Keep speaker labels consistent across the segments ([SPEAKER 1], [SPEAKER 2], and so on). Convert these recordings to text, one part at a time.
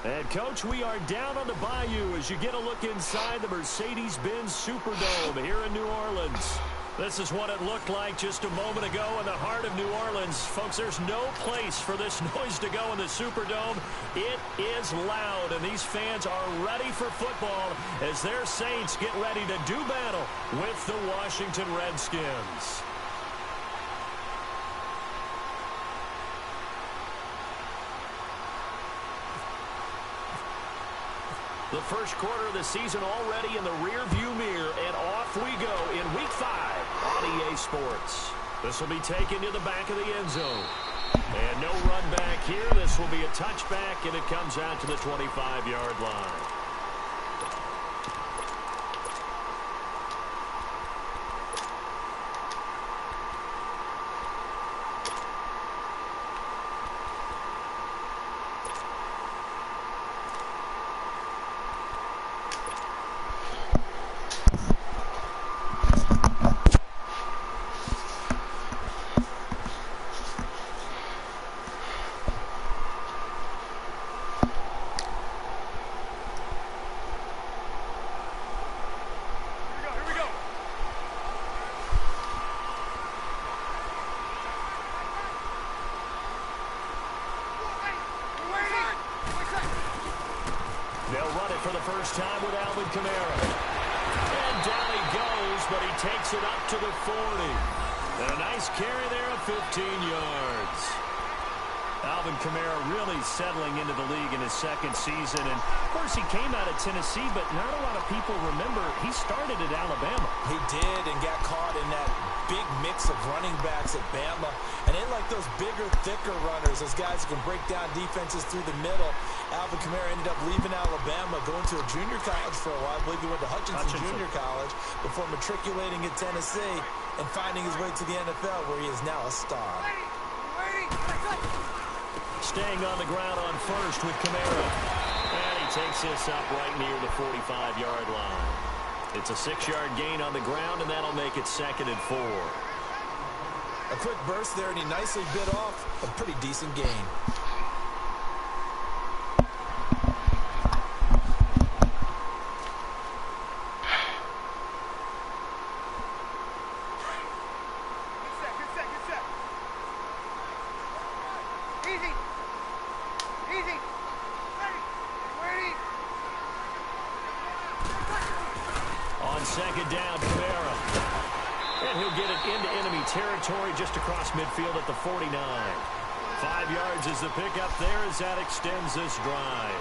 [SPEAKER 1] And, Coach, we are down on the Bayou as you get a look inside the Mercedes-Benz Superdome here in New Orleans. This is what it looked like just a moment ago in the heart of New Orleans. Folks, there's no place for this noise to go in the Superdome. It is loud, and these fans are ready for football as their Saints get ready to do battle with the Washington Redskins. The first quarter of the season already in the rear-view mirror, and off we go in Week 5 on EA Sports. This will be taken to the back of the end zone. And no run back here. This will be a touchback, and it comes out to the 25-yard line. For the first time with Alvin Kamara. And down he goes, but he takes it up to the 40. And a nice carry there of 15 yards. Alvin Kamara really settling into the league in his second season. And, of course, he came out of Tennessee, but not a lot of people remember he started at Alabama.
[SPEAKER 2] He did and got caught in that big mix of running backs at Bama. And they like those bigger, thicker runners, those guys who can break down defenses through the middle. Alvin Kamara ended up leaving Alabama, going to a junior college for a while. I believe he went to Hutchinson Junior College before matriculating at Tennessee and finding his way to the NFL, where he is now a star.
[SPEAKER 1] Staying on the ground on first with Kamara. And he takes this up right near the 45-yard line. It's a 6-yard gain on the ground, and that'll make it 2nd and 4.
[SPEAKER 2] A quick burst there, and he nicely bit off a pretty decent gain.
[SPEAKER 1] Second down, Kamara. And he'll get it into enemy territory just across midfield at the 49. 5 yards is the pickup there as that extends this drive.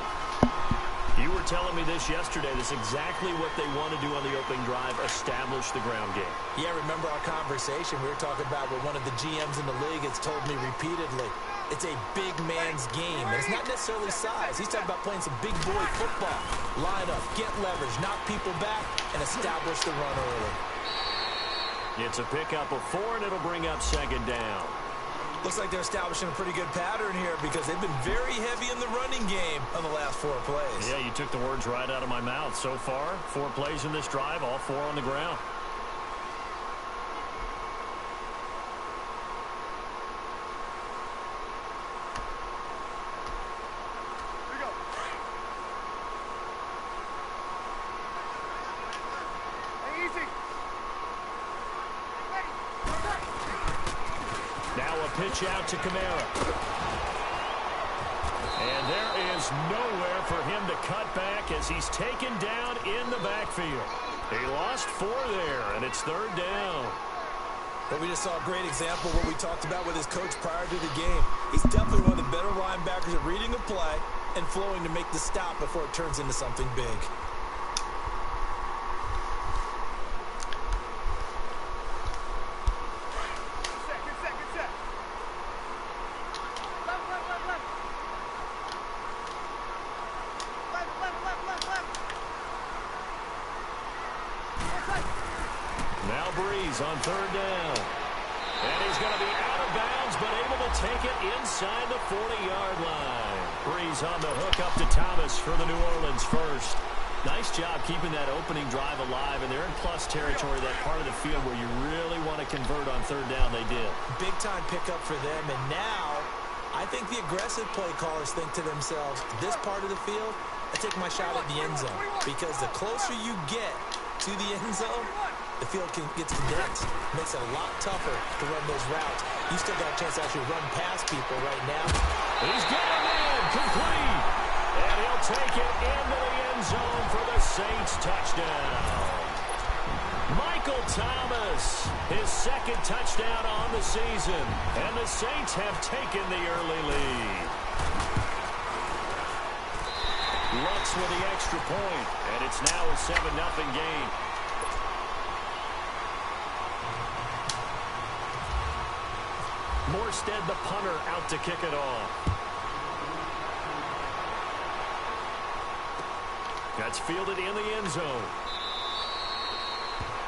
[SPEAKER 1] You were telling me this yesterday. This is exactly what they want to do on the opening drive, establish the ground game.
[SPEAKER 2] Yeah, remember our conversation we were talking about what one of the GMs in the league has told me repeatedly. It's a big man's game, and it's not necessarily size. He's talking about playing some big boy football. Line up, get leverage, knock people back, and establish the run early.
[SPEAKER 1] It's a pickup of 4, and it'll bring up 2nd down.
[SPEAKER 2] Looks like they're establishing a pretty good pattern here because they've been very heavy in the running game on the last 4 plays.
[SPEAKER 1] Yeah, you took the words right out of my mouth. So far, 4 plays in this drive, all 4 on the ground. Pitch out to Kamara. And there is nowhere for him to cut back as he's taken down in the backfield. He lost 4 there, and it's 3rd down.
[SPEAKER 2] But we just saw a great example of what we talked about with his coach prior to the game. He's definitely one of the better linebackers at reading a play and flowing to make the stop before it turns into something big.
[SPEAKER 1] On 3rd down. And he's going to be out of bounds, but able to take it inside the 40-yard line. Breeze on the hook up to Thomas for the New Orleans first. Nice job keeping that opening drive alive, and they're in plus territory, that part of the field where you really want to convert on 3rd down. They did.
[SPEAKER 2] Big-time pickup for them, and now I think the aggressive play callers think to themselves, this part of the field, I take my shot at the end zone. Because the closer you get to the end zone, the field gets condensed. Makes it a lot tougher to run those routes. You still got a chance to actually run past people right now.
[SPEAKER 1] He's got him in, complete. And he'll take it into the end zone for the Saints touchdown. Michael Thomas, his second touchdown on the season. And the Saints have taken the early lead. Lutz with the extra point, and it's now a 7-0 game. Morstead, the punter, out to kick it off. That's fielded in the end zone.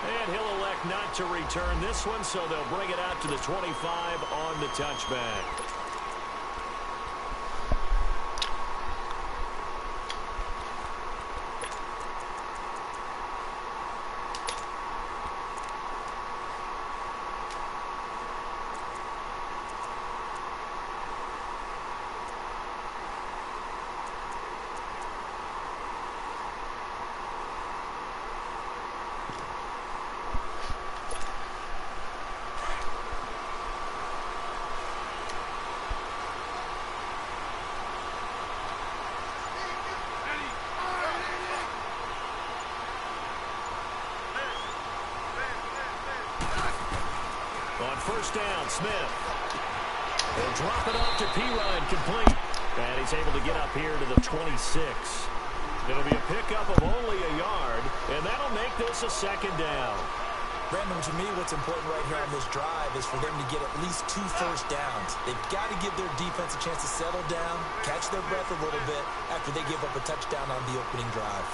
[SPEAKER 1] And he'll elect not to return this one, so they'll bring it out to the 25 on the touchback. On first down, Smith. They'll drop it off to Pirine, complete. And he's able to get up here to the 26. It'll be a pickup of only a yard, and that'll make this a second down.
[SPEAKER 2] Brandon, to me, what's important right here on this drive is for them to get at least 2 first downs. They've got to give their defense a chance to settle down, catch their breath a little bit after they give up a touchdown on the opening drive.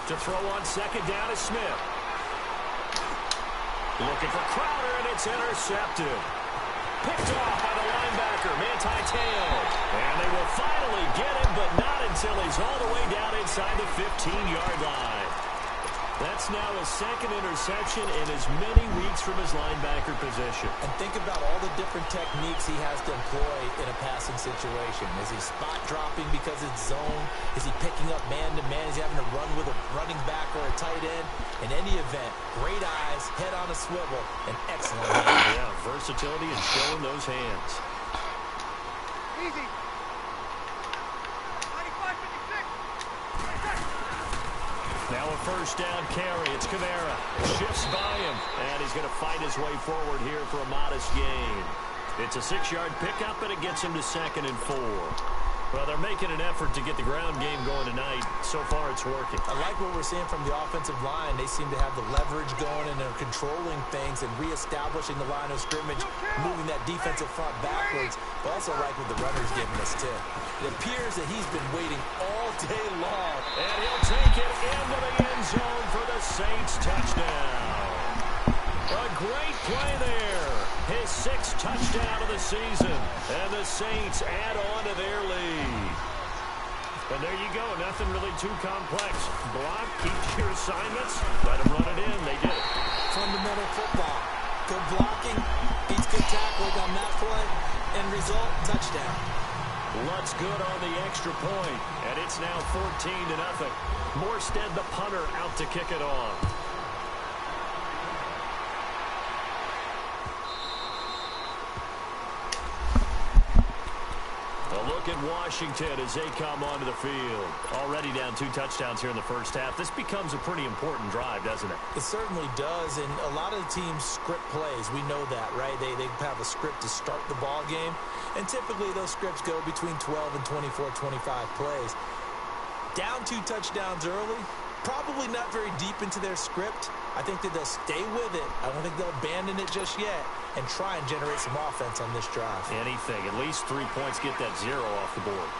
[SPEAKER 1] To throw on second down is Smith. Looking for Crowder, and it's intercepted. Picked off by the linebacker, Manti Te'o. And they will finally get him, but not until he's all the way down inside the 15-yard line. That's now his second interception in as many weeks from his linebacker position.
[SPEAKER 2] And think about all the different techniques he has to employ in a passing situation. Is he spot dropping because it's zone? Is he picking up man-to-man? Is he having to run with a running back or a tight end? In any event, great eyes, head on a swivel, and excellent hands.
[SPEAKER 1] Yeah, versatility and showing those hands.
[SPEAKER 3] Easy.
[SPEAKER 1] Now a first down carry. It's Kamara. Shifts by him. And he's going to fight his way forward here for a modest gain. It's a 6-yard pickup, and it gets him to 2nd and 4. Well, they're making an effort to get the ground game going tonight. So far, it's working.
[SPEAKER 2] I like what we're seeing from the offensive line. They seem to have the leverage going, and they're controlling things and reestablishing the line of scrimmage, moving that defensive front backwards. But also like what the runner's giving us, too. It appears that he's been waiting all day long.
[SPEAKER 1] And he'll take it into the end zone for the Saints touchdown. A great play there. His 6th touchdown of the season. And the Saints add on to their lead. And there you go. Nothing really too complex. Block, keep your assignments. Let them run it in. They did it.
[SPEAKER 2] Fundamental football. Good blocking. Beats good tackling on that play. End result, touchdown.
[SPEAKER 1] Lutz good on the extra point. And it's now 14-0. Morstead, the punter, out to kick it off. A look at Washington as they come onto the field. Already down 2 touchdowns here in the first half. This becomes a pretty important drive, doesn't it?
[SPEAKER 2] It certainly does, and a lot of the teams script plays. We know that, right? They have a script to start the ball game, and typically those scripts go between 12 and 24, 25 plays. Down 2 touchdowns early, probably not very deep into their script. I think that they'll stay with it. I don't think they'll abandon it just yet and try and generate some offense on this drive.
[SPEAKER 1] Anything. At least 3 points, get that 0 off the board.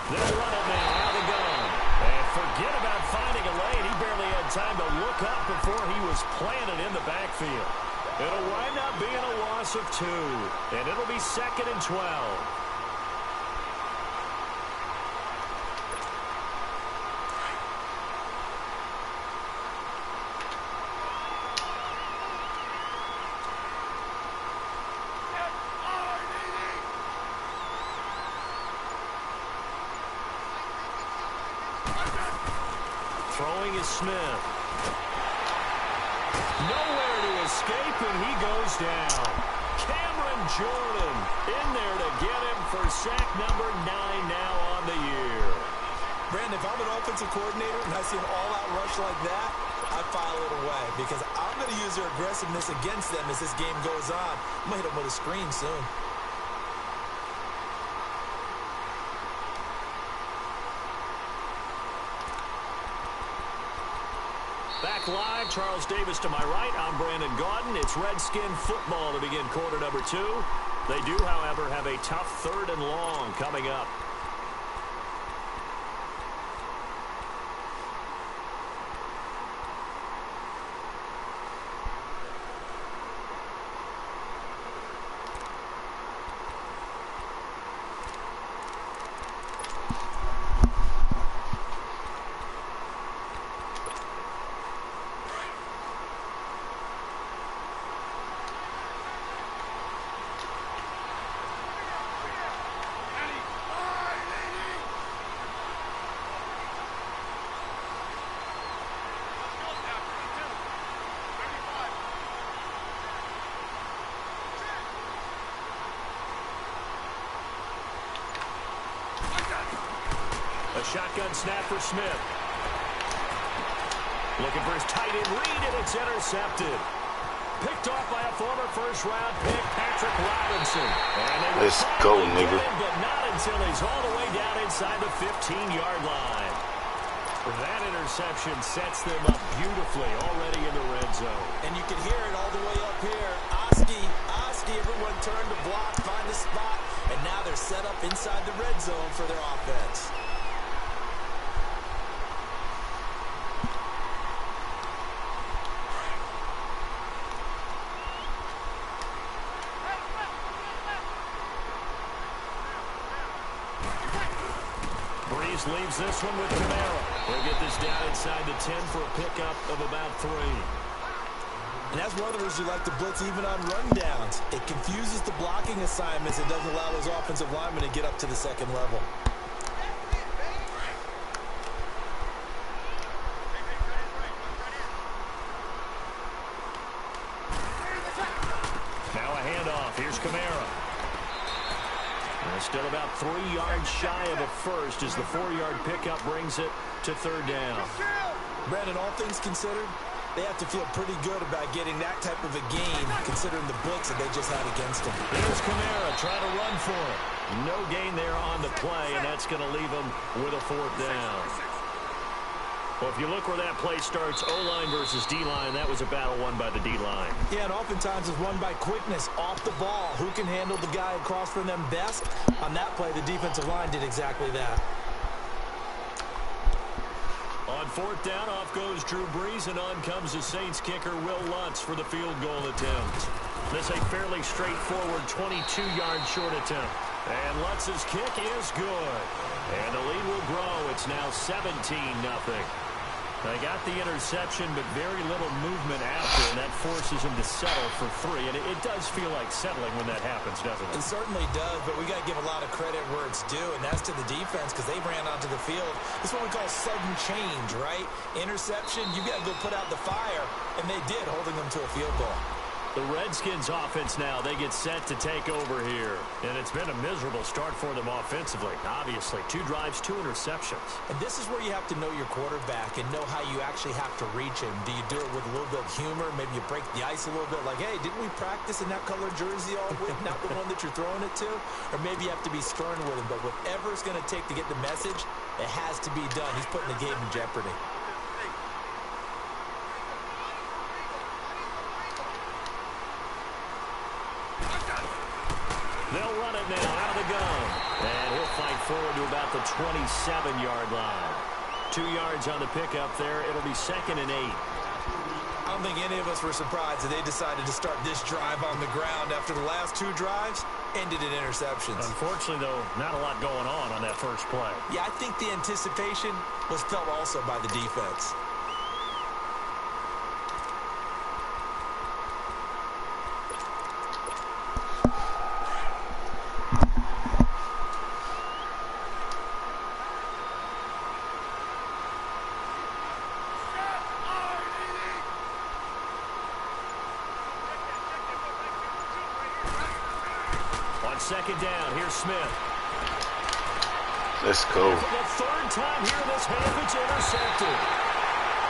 [SPEAKER 1] They'll run it now. Out of the gun. And forget about finding a lane. He barely had time to look up before he was planted in the backfield. It'll wind up being a loss of 2, and it'll be 2nd and 12. Throwing is Smith. Nowhere to escape, and he goes down. Cameron Jordan in there to get him for sack number 9 now on the year.
[SPEAKER 2] Brandon, if I'm an offensive coordinator and I see an all-out rush like that, I file it away because I'm going to use their aggressiveness against them as this game goes on. I'm going to hit them with a screen soon.
[SPEAKER 1] Back live, Charles Davis to my right. I'm Brandon Gaudin. It's Redskin football to begin quarter number 2. They do, however, have a tough 3rd and long coming up. A shotgun snap for Smith. Looking for his tight end read, and it's intercepted. Picked off by a former first-round pick, Patrick Robinson.
[SPEAKER 4] Let's go, nigga.
[SPEAKER 1] But not until he's all the way down inside the 15-yard line. That interception sets them up beautifully already in the red zone.
[SPEAKER 2] And you can hear it all the way up here. Oski, everyone turned to block, find a spot, and now they're set up inside the red zone for their offense.
[SPEAKER 1] Leaves this one with Kamara. We'll get this down inside the 10 for a pickup of about 3.
[SPEAKER 2] And that's one of the reasons you like to blitz even on rundowns. It confuses the blocking assignments. It doesn't allow those offensive linemen to get up to the 2nd level.
[SPEAKER 1] Now a handoff. Here's Kamara. Still about 3 yards shy of a first as the 4-yard pickup brings it to 3rd down.
[SPEAKER 2] Brandon, all things considered, they have to feel pretty good about getting that type of a gain considering the blitz that they just had against them.
[SPEAKER 1] Here's Kamara trying to run for it. No gain there on the play, and that's going to leave them with a 4th down. Well, if you look where that play starts, O-line versus D-line, that was a battle won by the D-line.
[SPEAKER 2] Yeah, and oftentimes it's won by quickness off the ball. Who can handle the guy across from them best? On that play, the defensive line did exactly that.
[SPEAKER 1] On 4th down, off goes Drew Brees, and on comes the Saints kicker, Will Lutz, for the field goal attempt. This a fairly straightforward 22-yard short attempt. And Lutz's kick is good. And the lead will grow. It's now 17-0. They got the interception, but very little movement after, and that forces him to settle for 3. And it does feel like settling when that happens, doesn't it?
[SPEAKER 2] It certainly does, but we got to give a lot of credit where it's due, and that's to the defense because they ran onto the field. This is what we call sudden change, right? Interception, you got to go put out the fire, and they did, holding them to a field goal.
[SPEAKER 1] The Redskins offense now, they get set to take over here. And it's been a miserable start for them offensively, obviously. 2 drives, 2 interceptions.
[SPEAKER 2] And this is where you have to know your quarterback and know how you actually have to reach him. Do you do it with a little bit of humor? Maybe you break the ice a little bit like, hey, didn't we practice in that color jersey all week? Not the one that you're throwing it to? Or maybe you have to be stern with him. But whatever it's going to take to get the message, it has to be done. He's putting the game in jeopardy.
[SPEAKER 1] They'll run it now out of the gun. And he'll fight forward to about the 27-yard line. 2 yards on the pickup there. It'll be 2nd and 8.
[SPEAKER 2] don't think any of us were surprised that they decided to start this drive on the ground after the last 2 drives ended in interceptions.
[SPEAKER 1] Unfortunately, though, not a lot going on that first play.
[SPEAKER 2] Yeah, I think the anticipation was felt also by the defense.
[SPEAKER 1] Second down, here's Smith.
[SPEAKER 4] Let's go.
[SPEAKER 1] For the 3rd time here in this half, it's intercepted.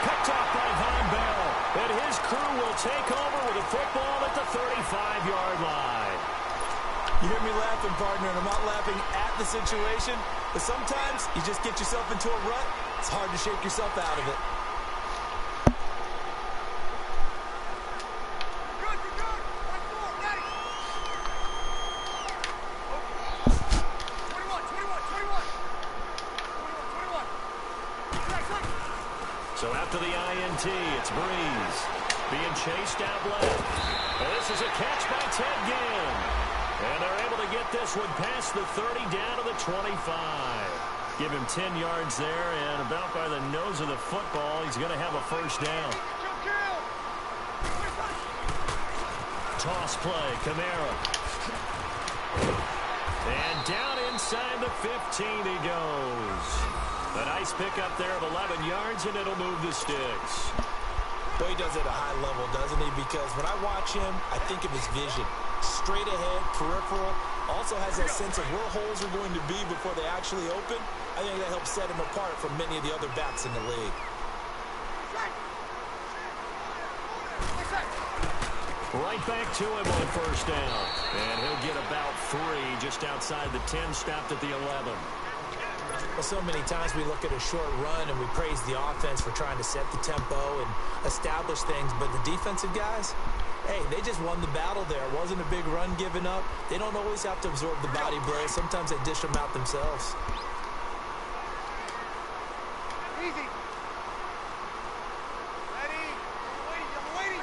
[SPEAKER 1] Picked off by Von Bell. And his crew will take over with a football at the 35-yard line.
[SPEAKER 2] You hear me laughing, partner, and I'm not laughing at the situation, but sometimes you just get yourself into a rut. It's hard to shake yourself out of it.
[SPEAKER 1] So after the INT, it's Breeze being chased out left. And this is a catch by Ted Ginn. And they're able to get this one past the 30 down to the 25. Give him 10 yards there, and about by the nose of the football, he's going to have a first down. Toss play, Kamara. And down inside the 15 he goes. A nice pickup there of 11 yards, and it'll move the sticks.
[SPEAKER 2] Well, he does it at a high level, doesn't he? Because when I watch him, I think of his vision. Straight ahead, peripheral. Also has that sense of where holes are going to be before they actually open. I think that helps set him apart from many of the other backs in the league.
[SPEAKER 1] Right back to him on first down. And he'll get about 3 just outside the 10, stopped at the 11.
[SPEAKER 2] Well, so many times we look at a short run and we praise the offense for trying to set the tempo and establish things, but the defensive guys, hey, they just won the battle there. It wasn't a big run given up. They don't always have to absorb the body blows. Sometimes they dish them out themselves.
[SPEAKER 3] Easy. Ready. I'm waiting.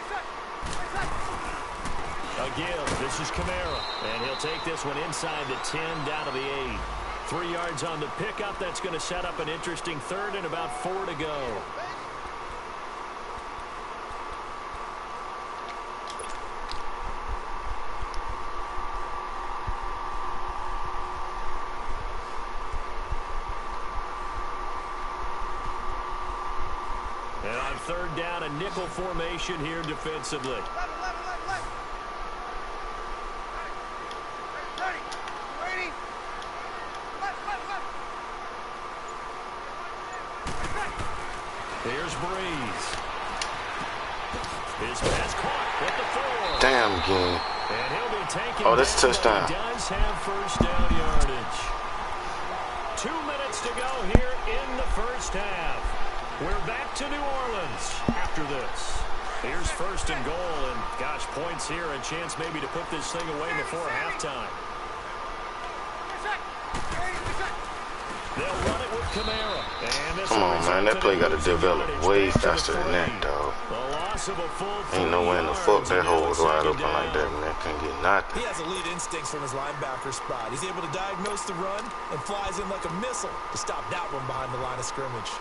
[SPEAKER 1] Again, this is Kamara, and he'll take this one inside the 10, down to the 8. 3 yards on the pickup. That's going to set up an interesting 3rd and about 4 to go. And on 3rd down, a nickel formation here defensively. Here's Breeze. His pass caught at the 4.
[SPEAKER 4] Damn, game.
[SPEAKER 1] And he'll be taking
[SPEAKER 4] that's a touchdown.
[SPEAKER 1] He does have first down yardage. 2 minutes to go here in the first half. We're back to New Orleans after this. Here's 1st and goal, and gosh, points here, a chance maybe to put this thing away before halftime. They'll run it with Kamara.
[SPEAKER 4] Come on, man. That play got to develop way faster than that, dog. Ain't no way in the fuck that hole was wide open like that, man. Can't get nothing.
[SPEAKER 2] He has elite instincts from his linebacker spot. He's able to diagnose the run and flies in like a missile to stop that one behind the line of scrimmage.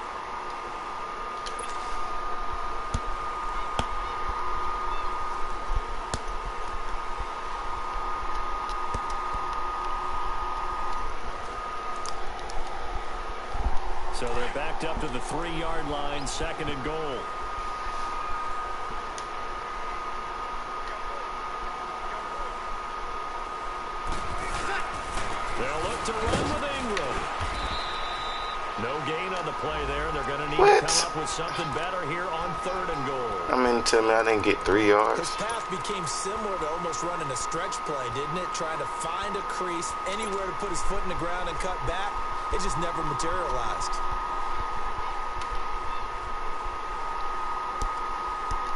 [SPEAKER 1] So they're backed up to the 3-yard line, 2nd and goal. They'll look to run with Ingram. No gain on the play there. They're going to need to come up with something better here on 3rd and goal.
[SPEAKER 4] I mean, tell me I didn't get 3 yards.
[SPEAKER 2] His path became similar to almost running a stretch play, didn't it? Trying to find a crease, anywhere to put his foot in the ground and cut back. It just never materialized.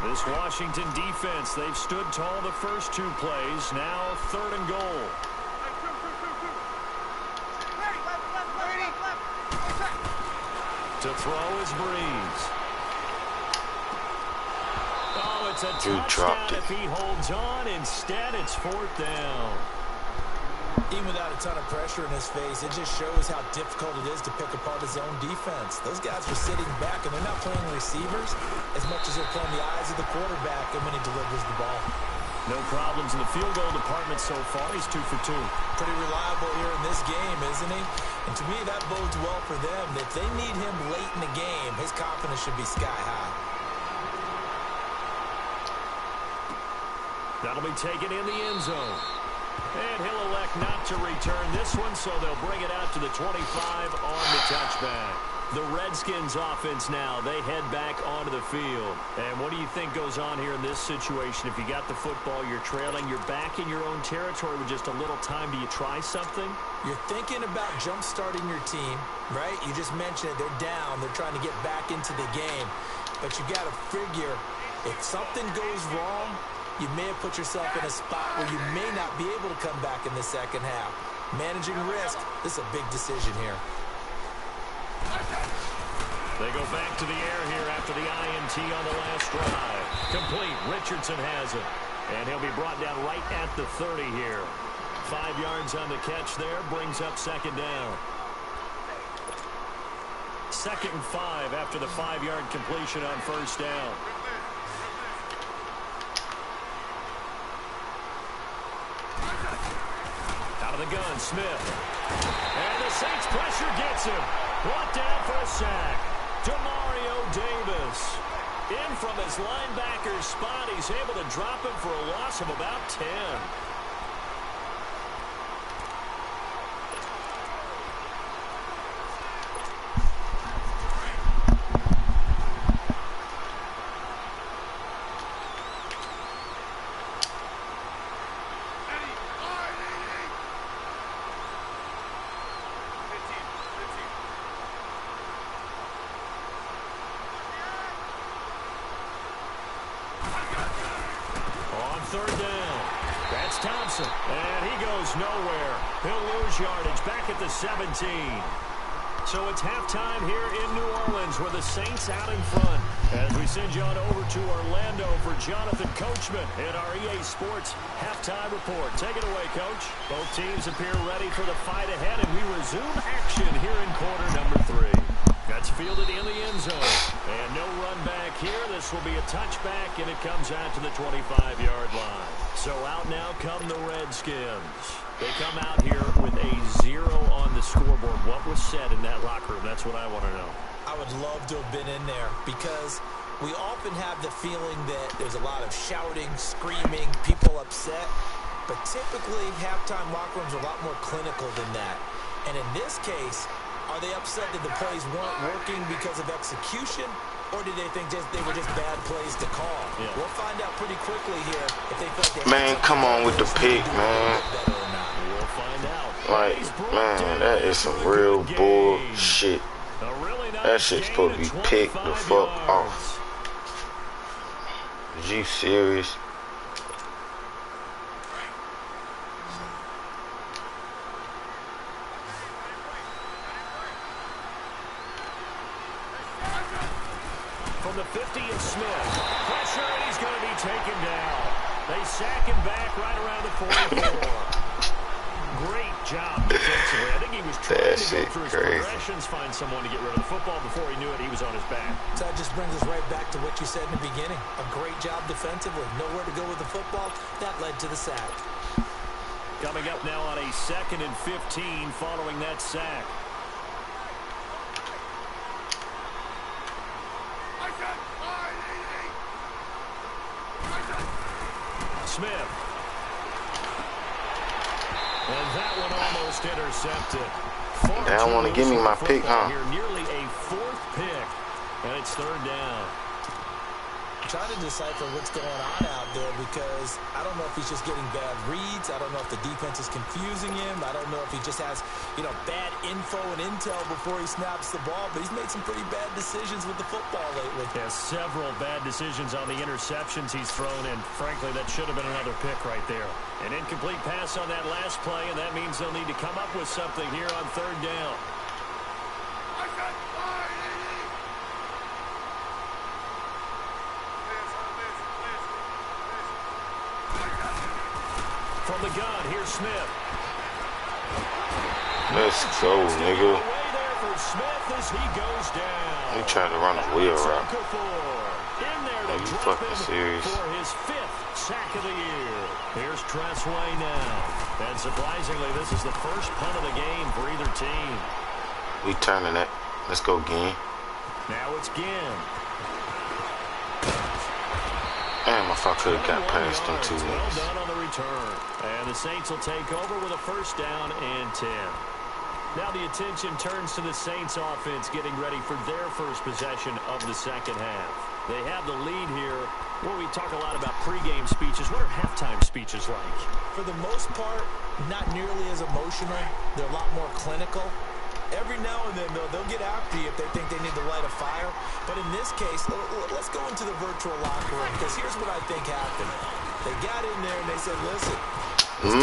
[SPEAKER 1] This Washington defense, they've stood tall the first 2 plays. Now 3rd and goal. To throw is Breeze. Oh, it's a
[SPEAKER 4] You dropped
[SPEAKER 1] touchdown
[SPEAKER 4] it.
[SPEAKER 1] if he holds on. Instead, it's 4th down.
[SPEAKER 2] Even without a ton of pressure in his face, it just shows how difficult it is to pick apart his own defense. Those guys are sitting back, and they're not playing receivers as much as they're playing the eyes of the quarterback and when he delivers the ball.
[SPEAKER 1] No problems in the field goal department so far. He's 2 for 2.
[SPEAKER 2] Pretty reliable here in this game, isn't he? And to me, that bodes well for them. If they need him late in the game, his confidence should be sky high.
[SPEAKER 1] That'll be taken in the end zone. And he'll elect not to return this one, so they'll bring it out to the 25 on the touchback. The Redskins offense now, they head back onto the field. And what do you think goes on here in this situation? If you got the football, you're trailing, you're back in your own territory with just a little time. Do you try something?
[SPEAKER 2] You're thinking about jump-starting your team, right? You just mentioned it. They're down. They're trying to get back into the game. But you got to figure if something goes wrong, you may have put yourself in a spot where you may not be able to come back in the second half. Managing risk, this is a big decision here.
[SPEAKER 1] They go back to the air here after the INT on the last drive. Complete. Richardson has it. And he'll be brought down right at the 30 here. 5 yards on the catch there. Brings up 2nd down. 2nd and 5 after the 5-yard completion on 1st down. Out of the gun, Smith. And the Saints pressure gets him. Brought down for a sack. Demario Davis. In from his linebacker's spot. He's able to drop him for a loss of about 10. And he goes nowhere. He'll lose yardage back at the 17. So it's halftime here in New Orleans with the Saints out in front. As we send you on over to Orlando for Jonathan Coachman in our EA Sports halftime report. Take it away, Coach. Both teams appear ready for the fight ahead, and we resume action here in quarter number 3. That's fielded in the end zone. And no run back here. This will be a touchback, and it comes out to the 25-yard line. So out now come the Redskins. They come out here with a 0 on the scoreboard. What was said in that locker room? That's what I want to know.
[SPEAKER 2] I would love to have been in there because we often have the feeling that there's a lot of shouting, screaming, people upset. But typically, halftime locker rooms are a lot more clinical than that. And in this case, are they upset that the plays weren't working because of execution, or did they think they were just bad plays to call? Yeah. We'll find out pretty quickly here if they feel like
[SPEAKER 4] man, come on with the pick, man.
[SPEAKER 1] We'll find out.
[SPEAKER 4] Like, man, that is some real bullshit. That shit's supposed to be picked the fuck off. Is you serious?
[SPEAKER 1] From the 50 and Smith. Pressure, and he's going to be taken down. They sack him back right around the 44. Great job defensively. I think he was trying to go through his progressions, find someone to get rid of the football. Before he knew it, he was on his back.
[SPEAKER 2] So that just brings us right back to what you said in the beginning. A great job defensively. Nowhere to go with the football. That led to the sack.
[SPEAKER 1] Coming up now on a 2nd and 15 following that sack. Smith. And that one almost intercepted.
[SPEAKER 4] They don't want to give me my pick, huh?
[SPEAKER 1] Here, nearly a 4th pick, and it's 3rd down.
[SPEAKER 2] I'm trying to decipher what's going on out there because I don't know if he's just getting bad reads. I don't know if the defense is confusing him. I don't know if he just has, bad info and intel before he snaps the ball. But he's made some pretty bad decisions with the football lately.
[SPEAKER 1] Yeah, several bad decisions on the interceptions he's thrown, and frankly, that should have been another pick right there. An incomplete pass on that last play, and that means they'll need to come up with something here on 3rd down. From the gun, here's Smith.
[SPEAKER 4] Let's go, nigga.
[SPEAKER 1] Away there for Smith as he goes down.
[SPEAKER 4] He trying to run a wheel route.
[SPEAKER 1] In there to
[SPEAKER 4] Are you
[SPEAKER 1] drop
[SPEAKER 4] fucking
[SPEAKER 1] him
[SPEAKER 4] serious?
[SPEAKER 1] for his 5th sack of the year. Here's Tressway now. And surprisingly, this is the first punt of the game for either team.
[SPEAKER 4] We turning it. Let's go, Ginn.
[SPEAKER 1] Now it's Ginn.
[SPEAKER 4] Damn, if I could have got past them 2
[SPEAKER 1] Well
[SPEAKER 4] minutes.
[SPEAKER 1] done on the return. And the Saints will take over with a 1st down and 10. Now the attention turns to the Saints offense getting ready for their first possession of the second half. They have the lead here. Where we talk a lot about pregame speeches. What are halftime speeches like?
[SPEAKER 2] For the most part, not nearly as emotional. They're a lot more clinical. Every now and then, they'll get after you if they think they need to light a fire. But in this case, let's go into the virtual locker room, because here's what I think happened. They got in there and they said, listen.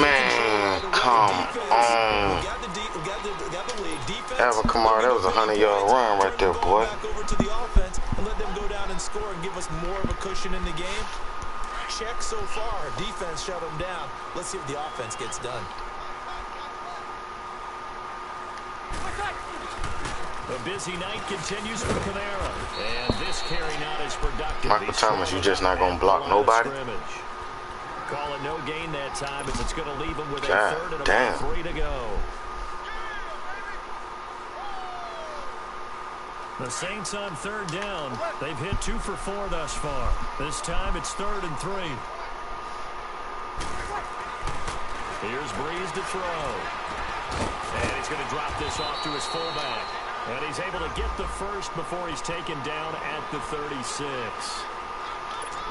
[SPEAKER 4] Man, come on.
[SPEAKER 2] We got the lead. Defense.
[SPEAKER 4] Alvin Kamara, that was a 100-yard run right there, boy.
[SPEAKER 2] Back over to the offense and let them go down and score and give us more of a cushion in the game. Check so far. Defense shut them down. Let's see if the offense gets done.
[SPEAKER 1] A busy night continues for Kamara. And this carry not as productive.
[SPEAKER 4] Michael Thomas, you just not going to block nobody?
[SPEAKER 1] Call it no gain that time as it's going to leave him with a
[SPEAKER 4] God
[SPEAKER 1] 3rd and
[SPEAKER 4] damn.
[SPEAKER 1] about 3 to go. The Saints on 3rd down. They've hit 2 for 4 thus far. This time it's 3rd and 3. Here's Breeze to throw. And he's going to drop this off to his fullback. And he's able to get the first before he's taken down at the 36.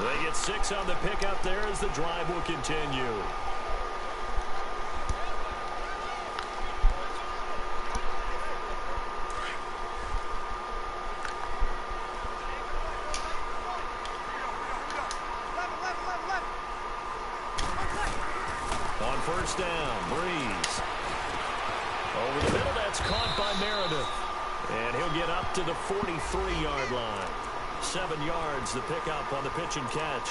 [SPEAKER 1] They get 6 on the pickup there as the drive will continue. On 1st down, Breeze. Over the middle, that's caught by Meredith. And he'll get up to the 43-yard line. 7 yards, the pickup on the pitch and catch.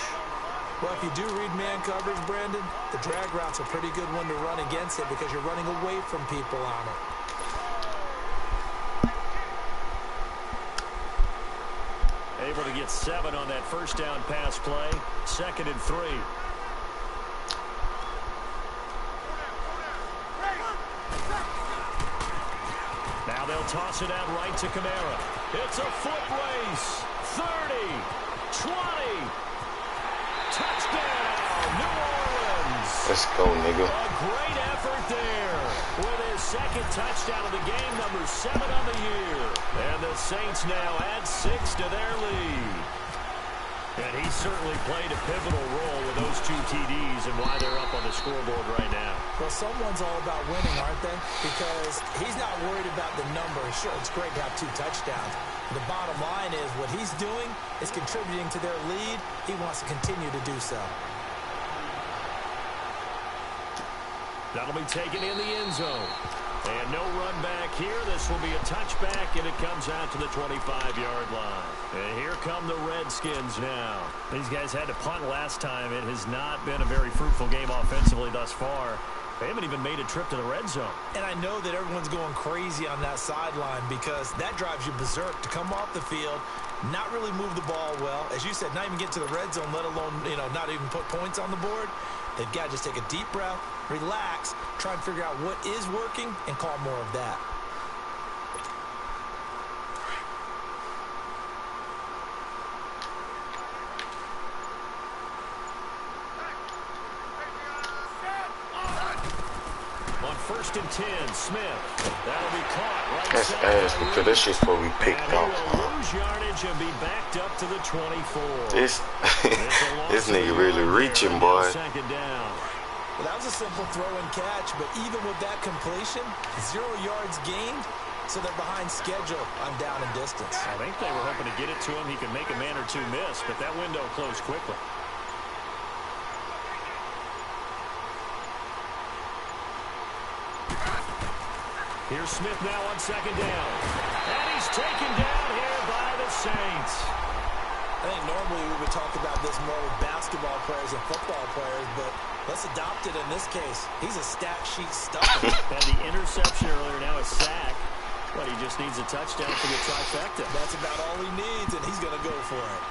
[SPEAKER 2] Well, if you do read man coverage, Brandon, the drag route's a pretty good one to run against it because you're running away from people on it.
[SPEAKER 1] Able to get 7 on that 1st down pass play. 2nd and 3. Now they'll toss it out right to Kamara. It's a foot race. 30, 20, touchdown, New Orleans.
[SPEAKER 4] Let's go, nigga.
[SPEAKER 1] A great effort there with his 2nd touchdown of the game, number 7 on the year. And the Saints now add 6 to their lead. And he certainly played a pivotal role with those 2 TDs and why they're up on the scoreboard right now.
[SPEAKER 2] Well, someone's all about winning, aren't they? Because he's not worried about the number. Sure, it's great to have 2 touchdowns. The bottom line is what he's doing is contributing to their lead. He wants to continue to do so.
[SPEAKER 1] That'll be taken in the end zone. And no run back here. This will be a touchback, and it comes out to the 25-yard line. And here come the Redskins now. These guys had to punt last time. It has not been a very fruitful game offensively thus far. They haven't even made a trip to the red zone.
[SPEAKER 2] And I know that everyone's going crazy on that sideline because that drives you berserk to come off the field, not really move the ball well. As you said, not even get to the red zone, let alone, not even put points on the board. They've got to just take a deep breath, relax, try and figure out what is working, and call more of that.
[SPEAKER 1] On 1st and 10, Smith. That'll be caught right
[SPEAKER 4] That's
[SPEAKER 1] side.
[SPEAKER 4] ass because this shit's supposed to be picked
[SPEAKER 1] And he
[SPEAKER 4] off,
[SPEAKER 1] will
[SPEAKER 4] man.
[SPEAKER 1] lose yardage and be backed up to the 24.
[SPEAKER 4] This nigga really reaching, boy.
[SPEAKER 1] 2nd down.
[SPEAKER 2] Well, that was a simple throw and catch, but even with that completion, 0 yards gained, so they're behind schedule on down and distance.
[SPEAKER 1] I think they were hoping to get it to him. He could make a man or 2 miss, but that window closed quickly. Here's Smith now on 2nd down. And he's taken down here by the Saints.
[SPEAKER 2] I think normally we would talk about this more with basketball players and football players, but Let's adopt it in this case. He's a stat sheet stuffer.
[SPEAKER 1] Had the interception earlier, now a sack. But he just needs a touchdown for the trifecta.
[SPEAKER 2] That's about all he needs, and he's going to go for it.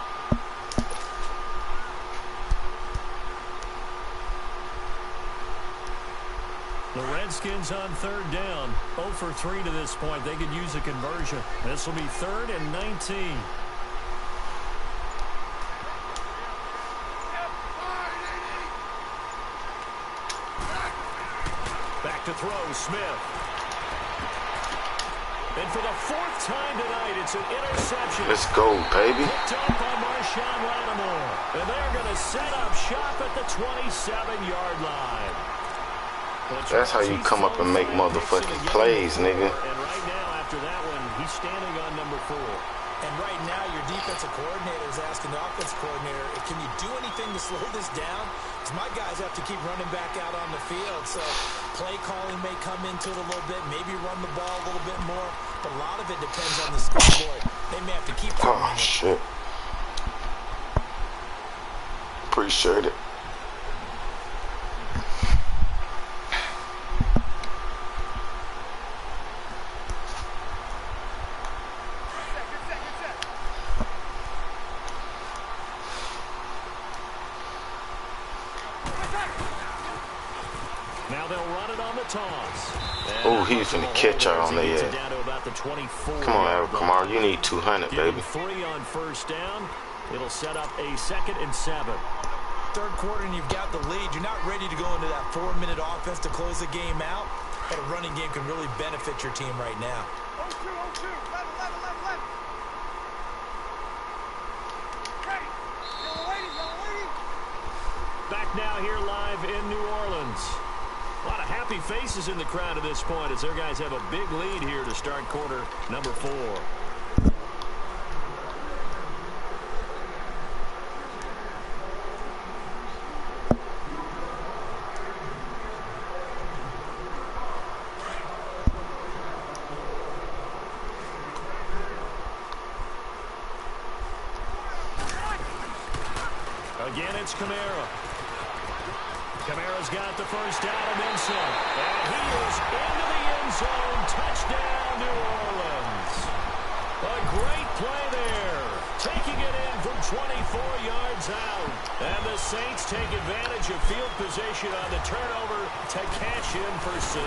[SPEAKER 1] The Redskins on third down. 0 for 3 to this point. They could use a conversion. This will be 3rd and 19. Back to throw, Smith. And for the 4th time tonight, it's an interception.
[SPEAKER 4] Let's go, baby.
[SPEAKER 1] Picked up by Marshawn Lattimore. And they're going to set up shop at the 27-yard line.
[SPEAKER 4] That's how you come up and make motherfucking plays, nigga.
[SPEAKER 1] And right now, after that one, he's standing on number 4.
[SPEAKER 2] And right now, your defensive coordinator is asking the offensive coordinator, can you do anything to slow this down? Because my guys have to keep running back out on the field. So play calling may come into it a little bit, maybe run the ball a little bit more. But a lot of it depends on the scoreboard. They may have to keep throwing it.
[SPEAKER 4] Shit. Appreciate it.
[SPEAKER 1] Now they'll run it on the toss.
[SPEAKER 4] Oh, he's finna catch her on the head. Come on, Alvin Kamara, you need 200, baby.
[SPEAKER 1] 3 on first down. It'll set up a 2nd and 7.
[SPEAKER 2] Third quarter and you've got the lead. You're not ready to go into that 4-minute offense to close the game out. But a running game can really benefit your team right now.
[SPEAKER 3] 0-2, 0-2. Left. Ready. Yellow lady.
[SPEAKER 1] Back now here live in New Orleans. A lot of happy faces in the crowd at this point as their guys have a big lead here to start quarter number 4. Again, it's Kamara. Kamara's got the first down and then some. And he is into the end zone. Touchdown, New Orleans. A great play there. Taking it in from 24 yards out. And the Saints take advantage of field position on the turnover to cash in for 6.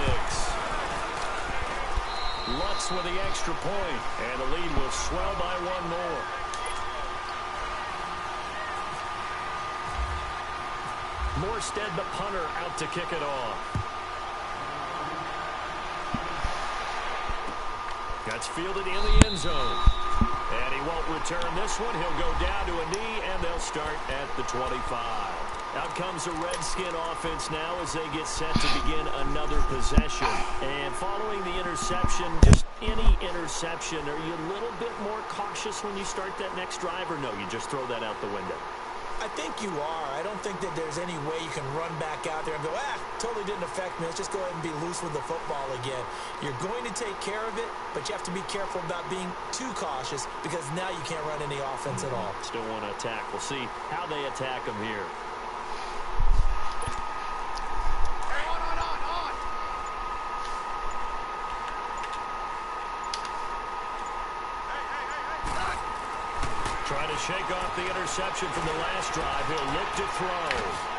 [SPEAKER 1] Lutz with the extra point. And the lead will swell by 1 more. Morstead, the punter, out to kick it off. That's fielded in the end zone. And he won't return this one. He'll go down to a knee, and they'll start at the 25. Out comes the Redskin offense now as they get set to begin another possession. And following the interception, just any interception, are you a little bit more cautious when you start that next drive, or no, you just throw that out the window?
[SPEAKER 2] I think you are. I don't think that there's any way you can run back out there and go, totally didn't affect me. Let's just go ahead and be loose with the football again. You're going to take care of it, but you have to be careful about being too cautious because now you can't run any offense at all.
[SPEAKER 1] Still want to attack. We'll see how they attack them here.
[SPEAKER 3] Hey.
[SPEAKER 1] Trying to shake off the interception from the last drive. He'll look to throw.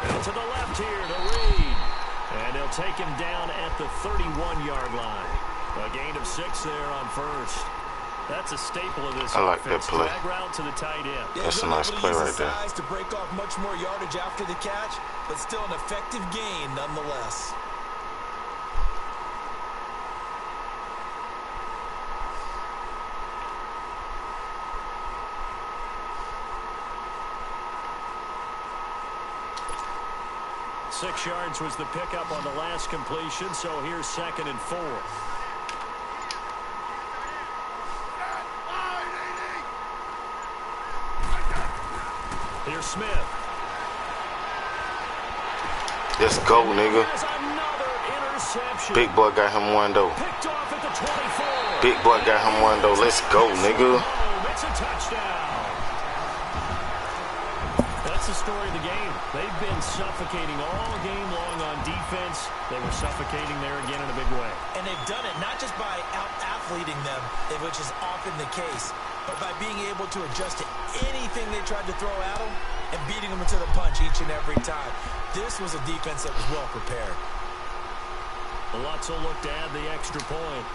[SPEAKER 1] And to the left here to Reed. And they'll take him down at the 31-yard line. A gain of 6 there on first. That's a staple of this
[SPEAKER 4] I like
[SPEAKER 1] offense.
[SPEAKER 4] that play.
[SPEAKER 1] Drag route to the tight end.
[SPEAKER 4] That's a nice play right there.
[SPEAKER 2] To break off much more yardage after the catch, but still an effective gain nonetheless.
[SPEAKER 1] Six yards was the pickup on the last completion, so here's 2nd and 4. Here's Smith.
[SPEAKER 4] Let's go, nigga.
[SPEAKER 1] Another interception.
[SPEAKER 4] Big boy got him one, though.
[SPEAKER 1] Picked off at the 24.
[SPEAKER 4] Big boy got him one, though. Let's go, nigga.
[SPEAKER 1] It's a touchdown. That's that's the story of the game. They've been suffocating all game long on defense. They were suffocating there again in a big way. And they've done it not just by out-athleting them, which is often the case, but by being able to adjust to anything they tried to throw at them and beating them into the punch each and every time. This was a defense that was well prepared. Lutzel looked to add the extra point.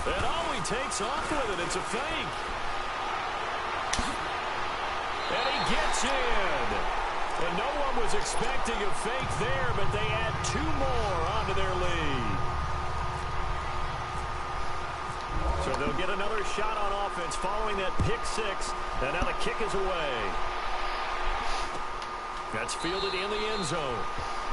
[SPEAKER 1] And he takes off with it. It's a fake. And he gets in. And no one was expecting a fake there, but they add 2 more onto their lead. So they'll get another shot on offense following that pick 6. And now the kick is away. That's fielded in the end zone.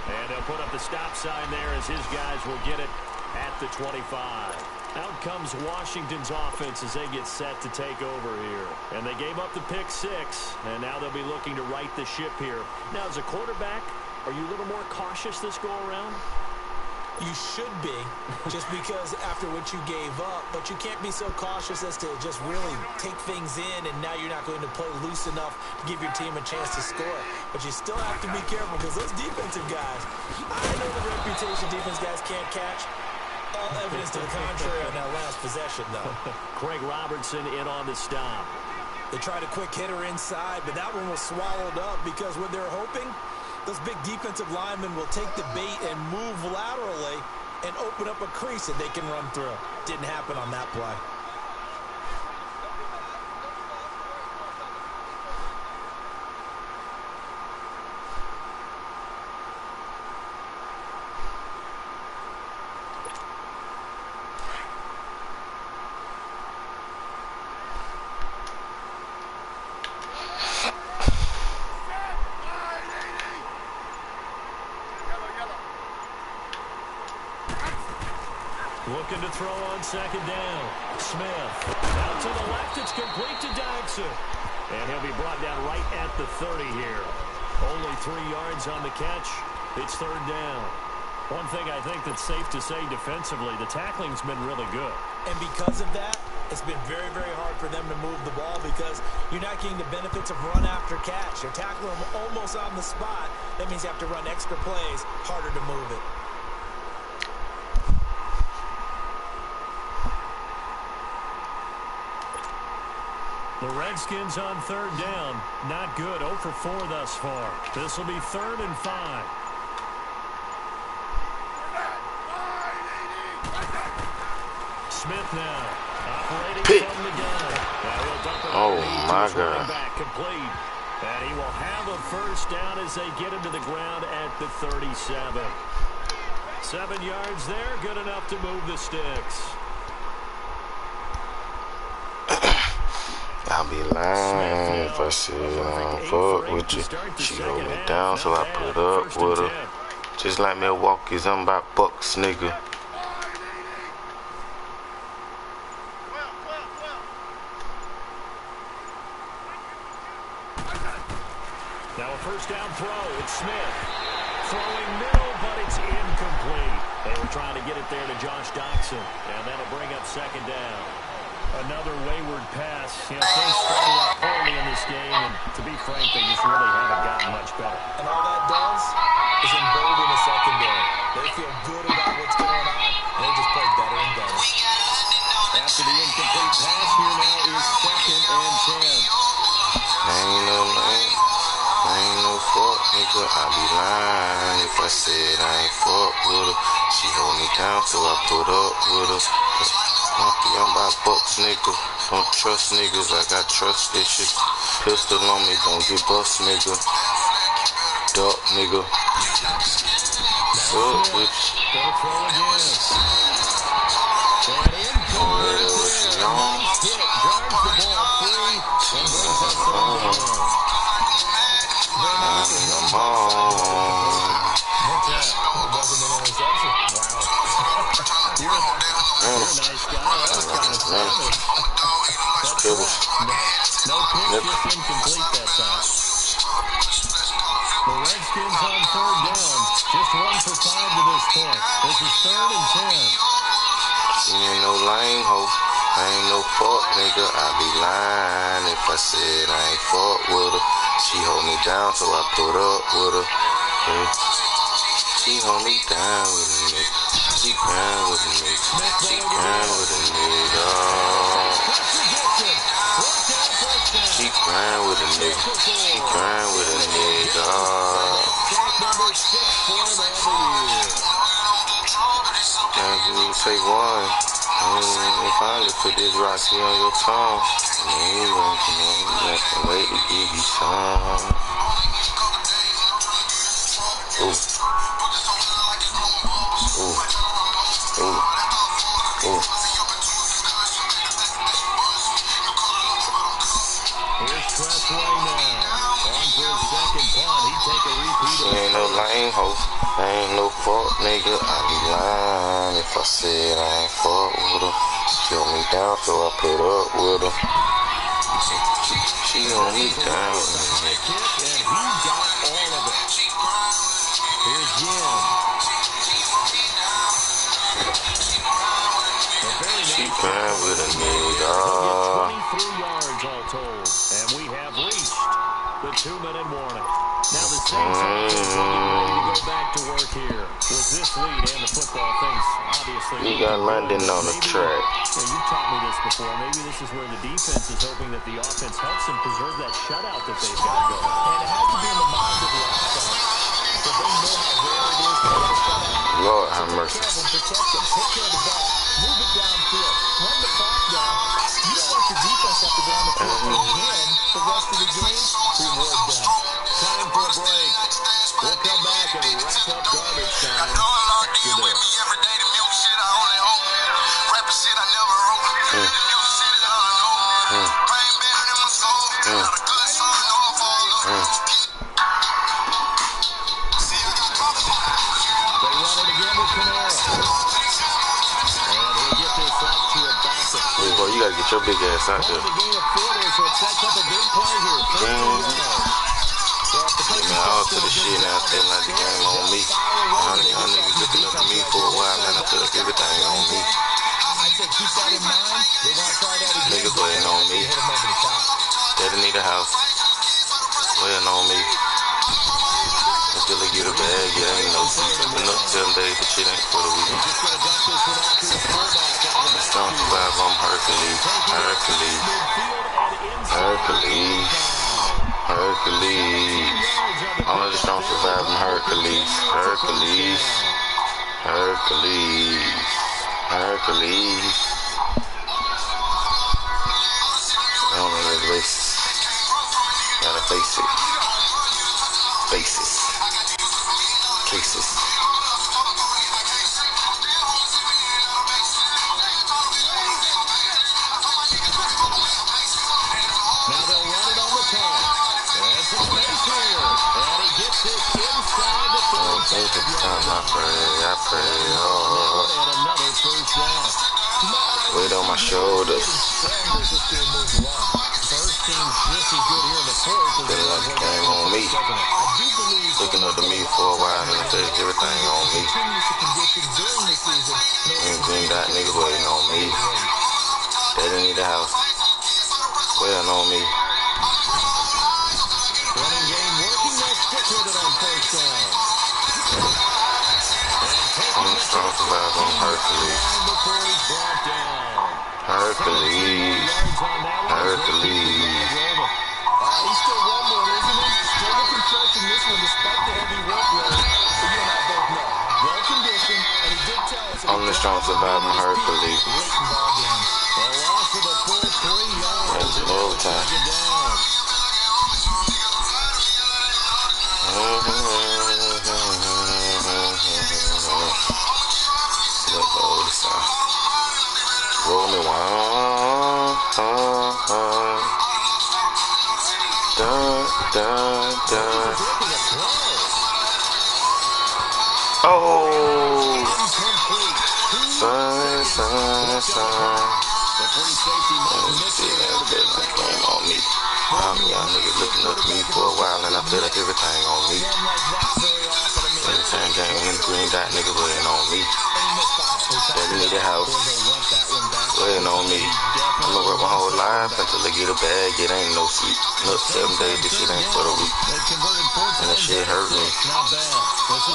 [SPEAKER 1] And they'll put up the stop sign there as his guys will get it at the 25. Out comes Washington's offense as they get set to take over here. And they gave up the pick 6, and now they'll be looking to right the ship here. Now, as a quarterback, are you a little more cautious this go-around? You should be, just because after what you gave up, but you can't be so cautious as to just really take things in, and now you're not going to play loose enough to give your team a chance to score. But you still have to be careful because those defensive guys, I know the reputation defense guys can't catch. All evidence to the contrary on that last possession, though. Craig Robertson in on the stop. They tried a quick hitter inside, but that one was swallowed up because what they're hoping, those big defensive linemen will take the bait and move laterally and open up a crease that they can run through. Didn't happen on that play. Looking to throw on second down. Smith. Out to the left. It's complete to Dodson. And he'll be brought down right at the 30 here. Only 3 yards on the catch. It's third down. One thing I think that's safe to say defensively, the tackling's been really good. And because of that, it's been very, very hard for them to move the ball because you're not getting the benefits of run after catch. You're tackling them almost on the spot. That means you have to run extra plays, harder to move it. The Redskins on third down. Not good. 0 for 4 thus far. This will be 3rd and 5. Smith now. Operating from the gun.
[SPEAKER 4] Oh, my God.
[SPEAKER 1] Back complete. And he will have a first down as they get into the ground at the 37. 7 yards there. Good enough to move the sticks.
[SPEAKER 4] I'll be lying if I said I don't fuck with you. She hold me down, so I put up with her. Just like Milwaukee's, I'm about bucks, nigga.
[SPEAKER 1] Now a first down throw. It's Smith. Throwing middle, but it's incomplete. They were trying to get it there to Josh Dodson, and that'll bring up second down. Another wayward pass. You know, things started out poorly in this game, and to be frank, they just really haven't gotten much better. And all that does is embolden the secondary. They feel good about what's going on, and they just play better and better. After the incomplete pass, here now is 2nd and 10.
[SPEAKER 4] Ain't no fuck, nigga. I be lying if I said I ain't fuck with her. She hold me down, so I put up with her. I'm about bucks, nigga. Don't trust niggas, I got trust issues. Pistol on me, don't get bust, nigga. Duck, nigga. Up with
[SPEAKER 1] No pitch, just incomplete that time. The Redskins on third down. Just 1 for 5 to this point. This is 3rd and 10.
[SPEAKER 4] She ain't no lame hoe. I ain't no fuck, nigga. I be lying if I said I ain't fuck with her. She hold me down, so I put up with her. Yeah. She hold me down with a nigga. She grind with a nigga. She grind with a nigga. She grind with a nigga. She grind with a nigga. Now you take one. If I only put this Roxy on your tongue, you can't wait to give you some. Ooh. Ooh. Ooh. Ooh.
[SPEAKER 1] Here's Cressway now. On for his second punt. He'd take a repeat.
[SPEAKER 4] She ain't no lame hoe. I ain't no fuck nigga. I be lying if I said I ain't fuck with her. She hold me down, so I put up with her. She hold me down.
[SPEAKER 1] And he got all of it. Here's Jim.
[SPEAKER 4] She grind with a nigga.
[SPEAKER 1] 23 yards all told. And we have reached the 2-minute warning. Now the Saints are ready to go back to work here. With this lead and the football things, obviously.
[SPEAKER 4] You got London on the track.
[SPEAKER 1] Yeah, you've taught me this before. Maybe this is where the defense is hoping that the offense helps them preserve that shutout that they've got going. And it has to be in the minds of the offense. So they know how rare it is to get a shutout.
[SPEAKER 4] Lord have mercy.
[SPEAKER 1] Protect them. Take care of the ball. Move it downfield. Run the clock down. You don't want your defense have to go on the field again the rest of the game. Reward them. Time for a break. We'll come back and wrap up garbage time after this.
[SPEAKER 4] Boy, you gotta get your big ass out there. Man, all to the shit now, feeling like the game on me. Y'all niggas looking up to me for a while, man. I feel like everything on me. Niggas waiting on me. Daddy need a house. Waiting on me. Until they get a bag, yeah, ain't no enough 7 days, but shit ain't for the weekend. Strong survive, I'm Hercules. Hercules. Hercules. Hercules. Only the strong survive, I'm Hercules. Hercules. Hercules. Hercules. I don't know the race. Gotta face it. Faces. Cases.
[SPEAKER 1] Now they'll run it on the top. There's the space here. And he gets this inside the 30.
[SPEAKER 4] I pray.
[SPEAKER 1] And another first down.
[SPEAKER 4] Weight on my shoulders.
[SPEAKER 1] First team's just as good here in the fourth.
[SPEAKER 4] Feeling like the game on me. Looking up to me for a while and I feel like everything on me. And green dot niggas waiting on me. They didn't need a house. Waiting on me.
[SPEAKER 1] Running game working. They'll stick with it on first down.
[SPEAKER 4] I'm strong survive, I'm Hercules. Hercules. Hercules.
[SPEAKER 1] He's still rumbling, isn't he? Still looking fresh in this one despite the heavy workload. But you and I both know. Well conditioned, and he did tell us.
[SPEAKER 4] I'm the strong survivor, Hercules.
[SPEAKER 1] A loss of a full 3 yards.
[SPEAKER 4] That's an overtime. Roll me one. Dun, dun, dun. Oh, sun. Game on me. Y'all niggas looking up to me for a while and I feel like everything on me. Every time game in the green dot, nigga waiting on me. Daddy need a house. waiting on me. I'ma work my whole life until I get a bag. It ain't no sleep. No 7 days, this shit ain't for the week. And that shit hurt me.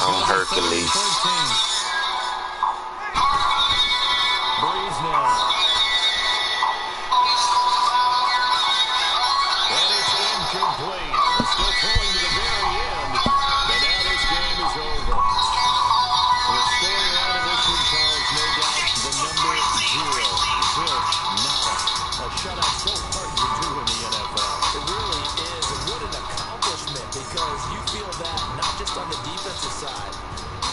[SPEAKER 4] I'm Hercules.
[SPEAKER 1] Breeze now. And it's incomplete. They're still throwing to the very end. But now this game is over. The storyline of this one, Charles, no doubt the number 0. Zilch, nada. A shutout so hard to do in the NFL.
[SPEAKER 2] It really is. And what an accomplishment, because you feel that not just on the defensive side,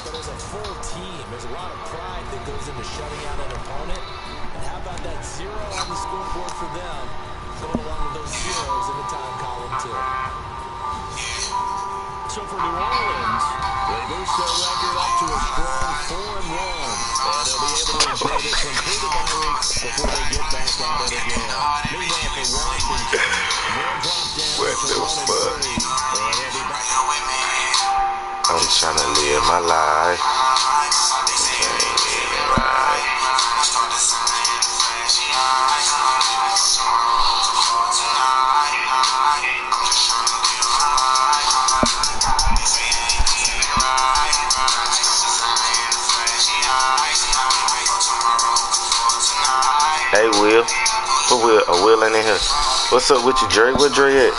[SPEAKER 2] but as a full team. There's a lot of pride that goes into shutting out an opponent. And how about that 0 on the scoreboard for them, going along with those zeros in the time column, too.
[SPEAKER 1] So for New Orleans, they boost their record up to a strong 4-1. And they'll be able to enjoy this one through the bye week before they get back at it again. Meanwhile, for Washington, they'll drop down to 1-3. And they'll be back.
[SPEAKER 4] I'm trying to live my life. Can't live it right. Hey, Will. What Will? A Will in here. What's up with you, Dre? Where Dre at?